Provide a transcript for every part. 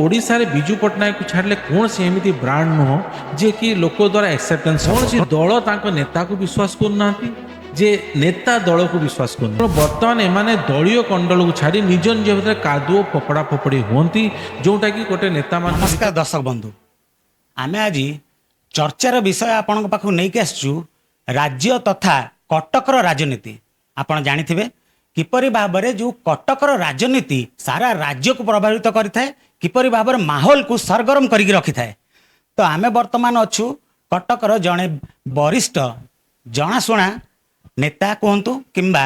ओडिशा रे बिजू पट्टनायक को छाड़ले कौन सी एमती ब्रांड नुह जे कि लोक द्वारा एक्सेप्टेंस कौन सी दल तांको नेता को विश्वास करना जे नेता दल को विश्वास करना बर्तमान एमाने दलीय कंडल को छाड़ी निज निज भीतर कादुओ फपड़ा फपड़ी हुंती जोटा कि गोटे नेता मान नमस्कार दर्शक बंधु आमे आज चर्चार विषय आपण पाखु नहीं के आसचु राज्य तथा कटकर राजनीति आपण जानिथिबे किपरि भाबरे जो कटकर राजनीति सारा राज्य को प्रभावित करिथाए किपरि भाबरे माहौल को सरगरम करिक रखिथाए। तो आमे वर्तमान अछु कटकर जणे वरिष्ठ जनाशुना नेता कहतु किंबा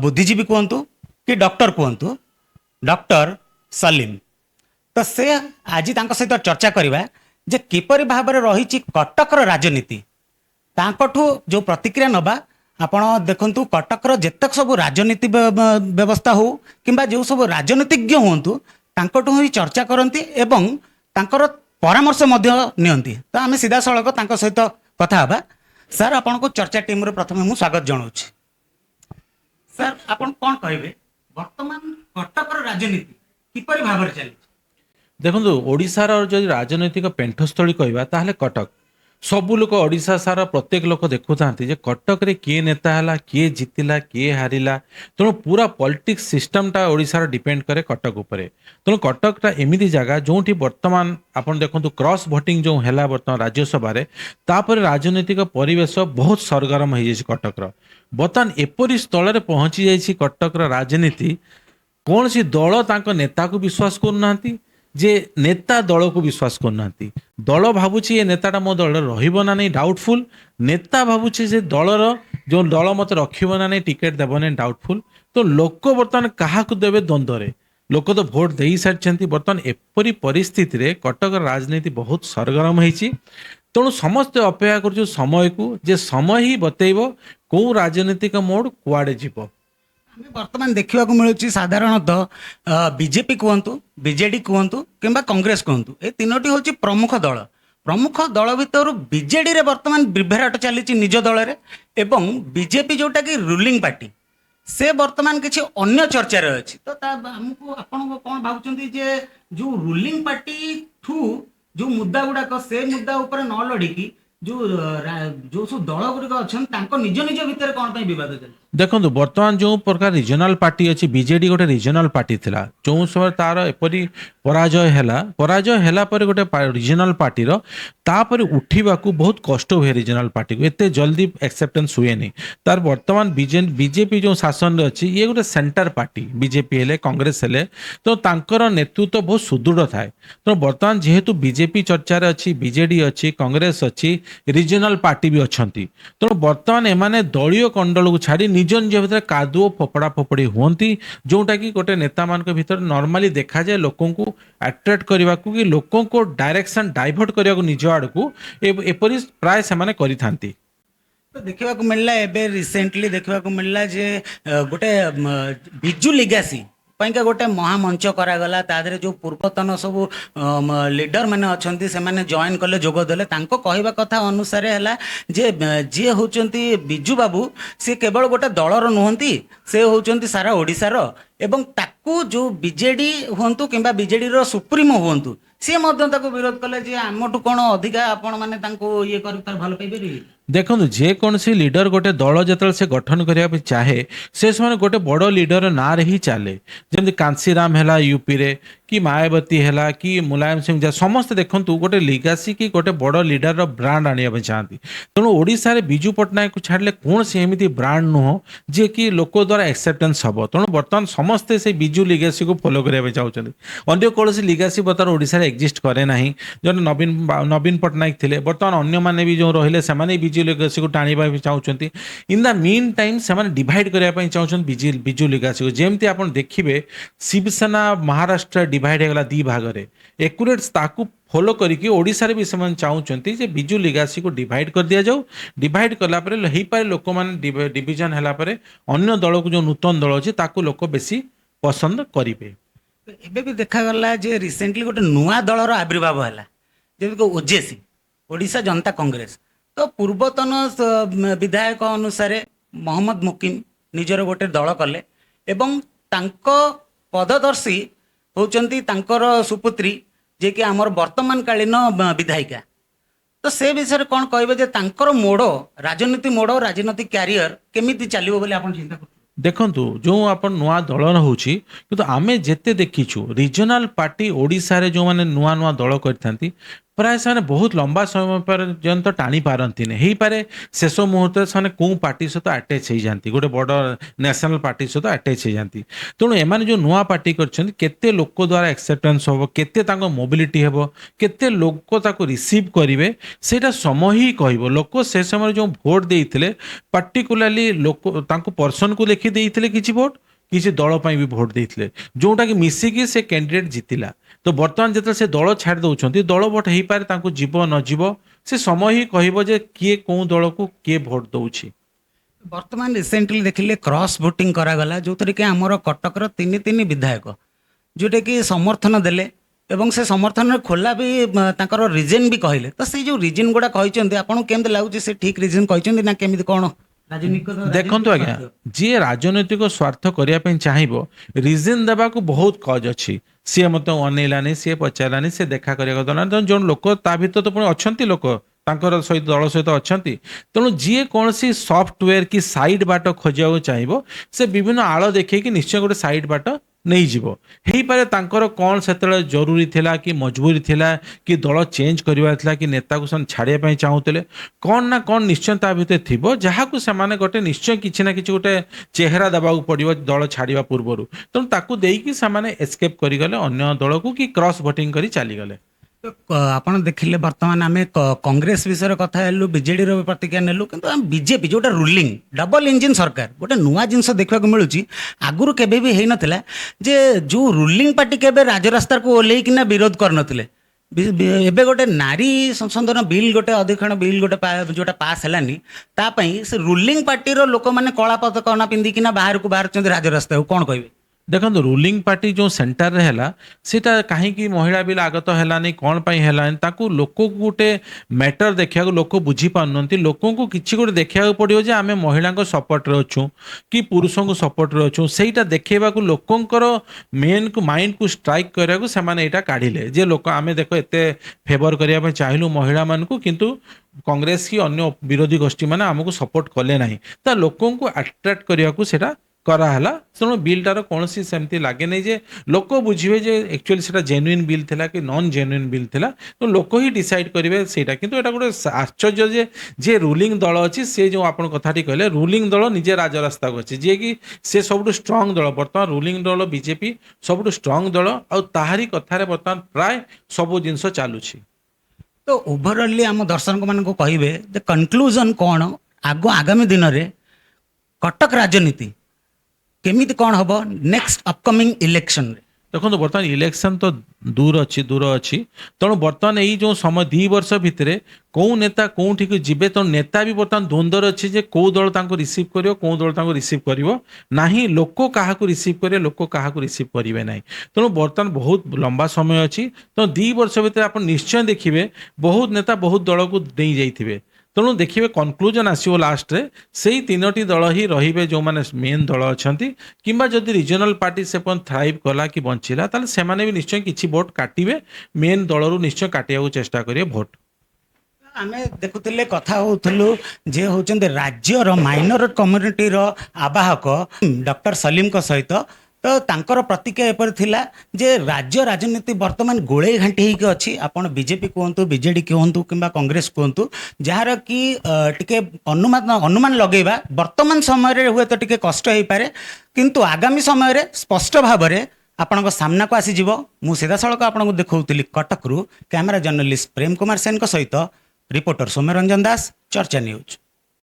बुद्धिजीवी कहतु कि डॉक्टर कहतु डॉक्टर सलीम। तो से आज तांको सहित चर्चा करिबा जे किपरि भाबरे रहिछि कटकर राजनीति तांकठु जो प्रतिक्रिया नबा आपण देखंतु कटकर जेतक सब राजनीति व्यवस्था हो किंबा जो सब राजनीतिज्ञ होंतु तांकठु ही चर्चा करंती एवं तांकर परामर्श मध्य नियंती। तो आमे सीधा सळक तांको सहित कथा हबा। सर आपण को चर्चा टीम रे प्रथमे मु स्वागत जणाउछि। सर आपण कोन कहबे वर्तमान कटकर राजनीति किपरि भाबरे चली देखो ओडिशार जो राजनैतिक पेंठस्थली कहवा ताहले कटक सबू लोक ओडिशा सारा प्रत्येक लोक देखु जे कटक रे किए नेता हला किए जितिला किए हारिला तेणु पूरा पॉलिटिक्स सिस्टमटा ओडिशार डिपेंड करे कटक उपरे। तेणु कटकटा एमिति जगह जोठी वर्तमान आपण देखंतु क्रॉस भोटिंग जो हैला वर्तमान राज्यसभा रे तापर राजनैतिक परिवेश बहुत सरगरम हो जाइछि कटकर वर्तमान एपरि स्थल रे पहुंची जाइछि कटकर राजनीति कौन सी दल तांको नेता को विश्वास करूनांती जे नेता दल को विश्वास करना दल भावुची ये नेताटा मो दल रहिबो ना नहीं डाउटफुल नेता भावुची से दलर जो दल मत रखिबो ना नहीं टिकेट देबो ना डाउटफुल। तो लोक बर्तमान क्या देवे द्वंद्व लोक तो भोट दे सारी बर्तमान एपरी परिस्थिति रे कटक राजनीति बहुत सरगरम होईची। तेणु समस्त अपेक्षा कर समय को जे समय ही बतैबो कौ राजनीतिक मोड़ कुआडे जीवो। वर्तमान देखा मिलूँ साधारणतः बीजेपी कहतु बीजेडी कहतु किंबा कांग्रेस कहतु ए तीनोटी हूँ प्रमुख दल भर बीजेडी रे वर्तमान बिभराट चली निज दल रे एवं बीजेपी जोटा कि रूलिंग पार्टी से वर्तमान किसी अन्य चर्चा अच्छी। तो आमको आपन कौन भावुं जे जो रूलिंग पार्टी ठू जो मुद्दा गुड़ाक से मुद्दा उपर न लड़िकी जो सब दल गुड़िक अच्छा निज निज भितर कौन बद चलती देखो बर्तमान जो प्रकार रिजनल पार्टी अच्छी बीजेडी गोटे रिजनल पार्टी थिला जो समय तार एपरी पराजय हैला पर गोटे रिजनल पार्टी रो तापर उठीबा को बहुत कष्ट हुए रिजनल पार्टी को एते जल्दी एक्सेप्टेंस हुए नहीं तार वर्तमान बीजेपी जो शासन रे अच्छी ये गोटे सेंटर पार्टी बीजेपी हेले कांग्रेस हेले तो तांकर नेतृत्व बहुत सुदृढ़ थाए। तो वर्तमान जेहेतु बीजेपी चर्चा रे अच्छी बीजेडी अच्छी कांग्रेस अच्छी रिजनल पार्टी भी अच्छी तो वर्तमान एमाने दलीय कंडल को छाड़ी निज निज भीतर कादुओ फपड़ा फपड़ी हुंती जोटा कि गोटे नेता मान भीतर नॉर्मली देखा जाए लोकों को अट्रैक्ट करने को कि लोकों को डायरेक्शन डाइवर्ट करने को निज आड़ को एपरी प्राय से करिथांती। तो देखा मिलला एबे रिसेंटली देखा मिलला जे गोटे बिजू लिगासी पाइका गोटे महामंच करागला तादरे जो पूर्वतन सब लीडर मैंने अच्छा से मैंने जॉइन कले जोगदेले तांको कहवा कथा अनुसार है जे जी होचंती बिजू बाबू सी केवल गोटे दलर नुहंती से होचंती सारा ओडिशार एवं ताकू जो बीजेडी हुंतु किंबा बीजेडी रो सुप्रीमो हुंतु सी विरोध कले जे आमठू कौन अधिका आपण माने तांको ये कर भल पाइबेरी। देखो जेकोसी लीडर गोटे दल जो से गठन करने चाहे से समय गोटे बड़ लीडर ना रे ही चले जमी कांसीराम है यूपी रे कि मायावती है कि मुलायम सिंह समस्ते देखु गोटे लिगासी कि गोटे बड़ लीडर रो ब्रांड आने चाहती तेणु ओडिशा रे बिजू पट्टनायक को छाड़ले कौन सी एमती ब्रांड नुह जे कि लोक द्वारा एक्सेप्टेंस हम तेणु बर्तमान समस्ते से बिजू लिगासी को फॉलो करने चाहते अन्य कौन लिगासी बर्तमान ओडिशा रे एक्जिस्ट करे ना जो नवीन पट्टनायक थे बर्तमान अन्य माने भी जो रहिले से बिजू लिगासी को टाणीबा भी चाहते इन द मीन टाइम से डिवाइड करने चाहते बिजू लिगासी को जमती आप देखिए शिवसेना महाराष्ट्र डिवाइड होगा दी भाग में एक्यूरेट ताकू फॉलो करके ओडिशा रे भी से चाहते जे बिजू लिगासी को डिवाइड कर दिया जाऊ डिवाइड कला हो पारे लोक मैंने डिविजन है अन्य दल को जो नूतन दल अच्छे ताकू लोक बेसी पसंद करेंगे। एबे भी देखा गला जे रिसेंटली गोटे नुआ दलर आविर्भाव है जैसे ओजेसी ओडिशा जनता कांग्रेस तो पूर्वतन विधायक अनुसार मोहम्मद मुकिम निजर गोटे दल कले एवं तांको पददर्शी होचंती तांकर सुपुत्री जे कि आमर वर्तमान कालीन विधायिका तो से विषय कौन कहबे जे तांकर मोड़ राजनीति मोड़ राजनीतिक क्यारियर केमिति चलिबो बोली आपण चिंता करथि देखନ୍ତୁ ଯେଉଁ ଆପଣ ନୂଆ ଦଳ ହେଉଛି କିନ୍ତୁ ଆମେ ଯେତେ ଦେଖିଛୁ ରିଜନାଲ ପାର୍ଟି ଓଡ଼ିଶାରେ ଯେଉଁମାନେ ନୂଆ ନୂଆ ଦଳ କରିଥାନ୍ତି ପ୍ରାୟ ସେମାନେ ବହୁତ ଲମ୍ବା ସମୟ ପର୍ଯ୍ୟନ୍ତ ଟାଣି ପାରନ୍ତିନି ହେଇପାରେ ଶେଷ ମୁହୂର୍ତ୍ତରେ ସେମାନେ କେଉଁ ପାର୍ଟି ସହିତ ଆଟାଚ୍ ହେଇଯାନ୍ତି ଗୋଟେ ବଡ଼ ନ୍ୟାସନାଲ ପାର୍ଟି ସହିତ ଆଟାଚ୍ ହେଇଯାନ୍ତି ତେଣୁ ଏମାନେ ଯେଉଁ ନୂଆ ପାର୍ଟି କରିଛନ୍ତି କେତେ ଲୋକ ଦ୍ୱାରା ଆକ୍ସେପ୍ଟାନ୍ସ ହେବ କେତେ ତାଙ୍କ ମୋବିଲିଟି ହେବ କେତେ ଲୋକ ତାକୁ ରିସିଭ୍ କରିବେ ସେଇଟା ସମୟ ହିଁ କହିବ ଲୋକ ସେ ସମୟରେ ଯେଉଁ ଭୋଟ ଦେଇଥିଲେ ପାର୍ଟିକୁଲାରଲି ଲୋକ ତାଙ୍କୁ ପର୍ସନକୁ ଲେଖି ଦେଇଥିଲେ କିଛି ଭୋଟ କିଛି ଦଳ ପାଇଁ ବି ଭୋଟ ଦେଇଥିଲେ ଯେଉଁଟାକି ମିଶିକି ସେ କ୍ୟାଣ୍ଡିଡେଟ୍ ଜିତିଲା ତ ବର୍ତ୍ତମାନ ଯେତେବେଳେ ସେ ଦଳ ଛାଡ଼ି ଦେଉଛନ୍ତି ଦଳ ଭୋଟ ହେଇପାରେ ତାଙ୍କୁ ଯିବ ନ ଯିବ ସେ ସମୟ ହିଁ କହିବ ଯେ କିଏ କେଉଁ ଦଳକୁ କିଏ ଭୋଟ ଦେଉଛି वर्तमान रिसेंटली देखिले क्रॉस वोटिंग करागला जो कि आमर कटकर तीन विधायक जोटा कि समर्थन देले एवं से समर्थन खोला भी तांकर रीजन भी कहले तो से जो रीजन गुड़ा कहते आपको केमती लगुच से ठीक रीजन कहते ना केमी कौन ଦେଖନ୍ତୁ ଆଜ୍ଞା ଯିଏ ରାଜନୈତିକ ସ୍ୱାର୍ଥ କରିବା ପାଇଁ ଚାହିଁବ ରିଜିନ୍ ଦେବାକୁ ବହୁତ କଜ ଅଛି ସିଏ ମୋତେ ଅନେଇଲାନି ସିଏ ପଚାରିଲାନି ସିଏ ଦେଖା କରିବା କଥା ନା ତେଣୁ ଜଣେ ଲୋକ ତା ଭିତରେ ତ ପୁଣି ଅଛନ୍ତି ଲୋକ ତାଙ୍କର ସହିତ ଦଳ ସହିତ ଅଛନ୍ତି ତେଣୁ ଯିଏ କୌଣସି ସଫ୍ଟୱେର କି ସାଇଡ୍ ବାଟ ଖୋଜିବାକୁ ଚାହିଁବ ସେ ବିଭିନ୍ନ ଆଳ ଦେଖେଇକି ନିଶ୍ଚୟ ଗୋଟେ ସାଇଡ୍ ବାଟ ନେଇଯିବ ହେଇପାରେ ତାଙ୍କର କ'ଣ ସେତେବେଳେ ଜରୁରୀ ଥିଲା କି ମଜବୁରୀ ଥିଲା କି ଦଳ ଚେଞ୍ଜ କରିବାର ଥିଲା କି ନେତାକୁ ସେମାନେ ଛାଡ଼ିବା ପାଇଁ ଚାହୁଁଥିଲେ କ'ଣ ନା କ'ଣ ନିଶ୍ଚୟ ତା ଭିତରେ ଥିବ ଯାହାକୁ ସେମାନେ ଗୋଟେ ନିଶ୍ଚୟ କିଛି ନା କିଛି ଗୋଟେ ଚେହେରା ଦେବାକୁ ପଡ଼ିବ ଦଳ ଛାଡ଼ିବା ପୂର୍ବରୁ ତେଣୁ ତାକୁ ଦେଇକି ସେମାନେ ଏସ୍କେପ୍ କରିଗଲେ ଅନ୍ୟ ଦଳକୁ କି କ୍ରସ୍ ଭୋଟିଂ କରି ଚାଲିଗଲେ ଆପଣ ଦେଖିଲେ ବର୍ତ୍ତମାନ ଆମେ କଂଗ୍ରେସ ବିଷୟରେ କଥା ହେଲୁ ବିଜେଡି ର ପ୍ରତିକ୍ରିୟା ନେଲୁ କିନ୍ତୁ ଆମେ ବିଜେପି ଯୋଉଟା ରୁଲିଂ ଡବଲ ଇଞ୍ଜିନ ସରକାର ଗୋଟେ ନୂଆ ଜିନିଷ ଦେଖିବାକୁ ମିଳୁଛି ଆଗରୁ କେବେ ବି ହେଇନଥିଲା ଯେ ଯୋଉ ରୁଲିଂ ପାର୍ଟି କେବେ ରାଜରାସ୍ତାକୁ ଓହ୍ଲେଇକିନା ବିରୋଧ କରିନଥିଲେ ଏବେ ଗୋଟେ ନାରୀ ସଂଶୋଧନ ବିଲ୍ ଗୋଟେ ଅଧିକରଣ ବିଲ୍ ଗୋଟେ ଯୋଉଟା ପାସ୍ ହେଲାନି ତା ପାଇଁ ସେ ରୁଲିଂ ପାର୍ଟିର ଲୋକମାନେ କଳା ପତାକା ପିନ୍ଧିକିନା ବାହାରକୁ ବାହାରୁଛନ୍ତି ରାଜରାସ୍ତାକୁ କ'ଣ କହିବେ ଦେଖନ୍ତୁ ରୁଲିଂ ପାର୍ଟି ଯେଉଁ ସେଣ୍ଟରରେ ହେଲା ସେଇଟା କାହିଁକି ମହିଳା ବିଲ୍ ଆଗତ ହେଲାନି କ'ଣ ପାଇଁ ହେଲାନି ତାକୁ ଲୋକକୁ ଗୋଟେ ମ୍ୟାଟର ଦେଖିବାକୁ ଲୋକ ବୁଝିପାରୁନାହାନ୍ତି ଲୋକଙ୍କୁ କିଛି ଗୋଟେ ଦେଖିବାକୁ ପଡ଼ିବ ଯେ ଆମେ ମହିଳାଙ୍କ ସପୋର୍ଟରେ ଅଛୁ କି ପୁରୁଷଙ୍କୁ ସପୋର୍ଟରେ ଅଛୁ ସେଇଟା ଦେଖେଇବାକୁ ଲୋକଙ୍କର ମେନ୍କୁ ମାଇଣ୍ଡକୁ ଷ୍ଟ୍ରାଇକ୍ କରିବାକୁ ସେମାନେ ଏଇଟା କାଢ଼ିଲେ ଯେ ଲୋକ ଆମେ ଦେଖ ଏତେ ଫେଭର କରିବା ପାଇଁ ଚାହିଁଲୁ ମହିଳାମାନଙ୍କୁ କିନ୍ତୁ କଂଗ୍ରେସ କି ଅନ୍ୟ ବିରୋଧୀ ଗୋଷ୍ଠୀମାନେ ଆମକୁ ସପୋର୍ଟ କଲେ ନାହିଁ ତା ଲୋକଙ୍କୁ ଆଟ୍ରାକ୍ଟ କରିବାକୁ ସେଇଟା କରାହେଲା ତେଣୁ ବିଲ୍ଟାର କୌଣସି ସେମିତି ଲାଗେ ନାହିଁ ଯେ ଲୋକ ବୁଝିବେ ଯେ ଆକ୍ଚୁଆଲି ସେଇଟା ଜେନ୍ୟୁଇନ୍ ବିଲ୍ ଥିଲା କି ନନ୍ ଜେନ୍ୟୁଇନ୍ ବିଲ୍ ଥିଲା ତ ଲୋକ ହିଁ ଡିସାଇଡ୍ କରିବେ ସେଇଟା କିନ୍ତୁ ଏଇଟା ଗୋଟେ ଆଶ୍ଚର୍ଯ୍ୟ ଯେ ଯିଏ ରୁଲିଂ ଦଳ ଅଛି ସେ ଯେଉଁ ଆପଣ କଥାଟି କହିଲେ ରୁଲିଂ ଦଳ ନିଜେ ରାଜରାସ୍ତାକୁ ଅଛି ଯିଏକି ସେ ସବୁଠୁ ଷ୍ଟ୍ରଙ୍ଗ ଦଳ ବର୍ତ୍ତମାନ ରୁଲିଂ ଦଳ ବିଜେପି ସବୁଠୁ ଷ୍ଟ୍ରଙ୍ଗ ଦଳ ଆଉ ତାହାରି କଥାରେ ବର୍ତ୍ତମାନ ପ୍ରାୟ ସବୁ ଜିନିଷ ଚାଲୁଛି ତ ଓଭରଅଲି ଆମ ଦର୍ଶକ ମାନଙ୍କୁ କହିବେ ଯେ କନକ୍ଲୁଜନ କ'ଣ ଆଗାମୀ ଦିନରେ କଟକ ରାଜନୀତି କେମିତି କ'ଣ ହବ ନେକ୍ସଟ ଅପକମିଂ ଇଲେକ୍ସନରେ ଦେଖନ୍ତୁ ବର୍ତ୍ତମାନ ଇଲେକ୍ସନ ତ ଦୂର ଅଛି ତେଣୁ ବର୍ତ୍ତମାନ ଏଇ ଯେଉଁ ସମୟ 2 ବର୍ଷ ଭିତରେ କେଉଁ ନେତା କେଉଁଠିକୁ ଯିବେ ତେଣୁ ନେତା ବି ବର୍ତ୍ତମାନ ଦ୍ୱନ୍ଦ୍ୱରେ ଅଛି ଯେ କେଉଁ ଦଳ ତାଙ୍କୁ ରିସିଭ୍ କରିବ କେଉଁ ଦଳ ତାଙ୍କୁ ରିସିଭ୍ କରିବ ନାହିଁ ଲୋକ କାହାକୁ ରିସିଭ୍ କରିବେ ଲୋକ କାହାକୁ ରିସିଭ୍ କରିବେ ନାହିଁ ତେଣୁ ବର୍ତ୍ତମାନ ବହୁତ ଲମ୍ବା ସମୟ ଅଛି ତେଣୁ 2 ବର୍ଷ ଭିତରେ ଆପଣ ନିଶ୍ଚୟ ଦେଖିବେ ବହୁତ ନେତା ବହୁତ ଦଳକୁ ନେଇଯାଇଥିବେ ତେଣୁ ଦେଖିବେ କନକ୍ଲୁଜନ ଆସିବ ଲାଷ୍ଟରେ ସେଇ 3ଟି ଦଳ ହିଁ ରହିବେ ଯେଉଁମାନେ ମେନ୍ ଦଳ ଅଛନ୍ତି କିମ୍ବା ଯଦି ରିଜନାଲ ପାର୍ଟି ସେ ଥ୍ରାଇଭ୍ କଲା କି ବଞ୍ଚିଲା ତାହେଲେ ସେମାନେ ବି ନିଶ୍ଚୟ କିଛି ଭୋଟ କାଟିବେ ମେନ୍ ଦଳରୁ ନିଶ୍ଚୟ କାଟିବାକୁ ଚେଷ୍ଟା କରିବେ ଭୋଟ ଆମେ ଦେଖୁଥିଲେ କଥା ହଉଥିଲୁ ଯେ ହଉଛନ୍ତି ରାଜ୍ୟର ମାଇନର କମ୍ୟୁନିଟିର ଆବାହକ ଡକ୍ଟର ସଲିମଙ୍କ ସହିତ ତ ତାଙ୍କର ପ୍ରତିକ୍ରିୟା ଏପରି ଥିଲା ଯେ ରାଜ୍ୟ ରାଜନୀତି ବର୍ତ୍ତମାନ ଗୋଳେଇ ଘାଣ୍ଟି ହେଇକି ଅଛି ଆପଣ ବିଜେପି କୁହନ୍ତୁ ବିଜେଡି କୁହନ୍ତୁ କିମ୍ବା କଂଗ୍ରେସ କୁହନ୍ତୁ ଯାହାର କି ଟିକେ ଅନୁମାନ ଲଗେଇବା ବର୍ତ୍ତମାନ ସମୟରେ ହୁଏତ ଟିକେ କଷ୍ଟ ହେଇପାରେ କିନ୍ତୁ ଆଗାମୀ ସମୟରେ ସ୍ପଷ୍ଟ ଭାବରେ ଆପଣଙ୍କ ସାମ୍ନାକୁ ଆସିଯିବ ମୁଁ ସିଧାସଳଖ ଆପଣଙ୍କୁ ଦେଖାଉଥିଲି କଟକରୁ କ୍ୟାମେରା ଜର୍ଣ୍ଣାଲିଷ୍ଟ ପ୍ରେମ କୁମାର ସେନଙ୍କ ସହିତ ରିପୋର୍ଟର ସୌମ୍ୟରଞ୍ଜନ ଦାସ ଚର୍ଚ୍ଚା ନ୍ୟୁଜ୍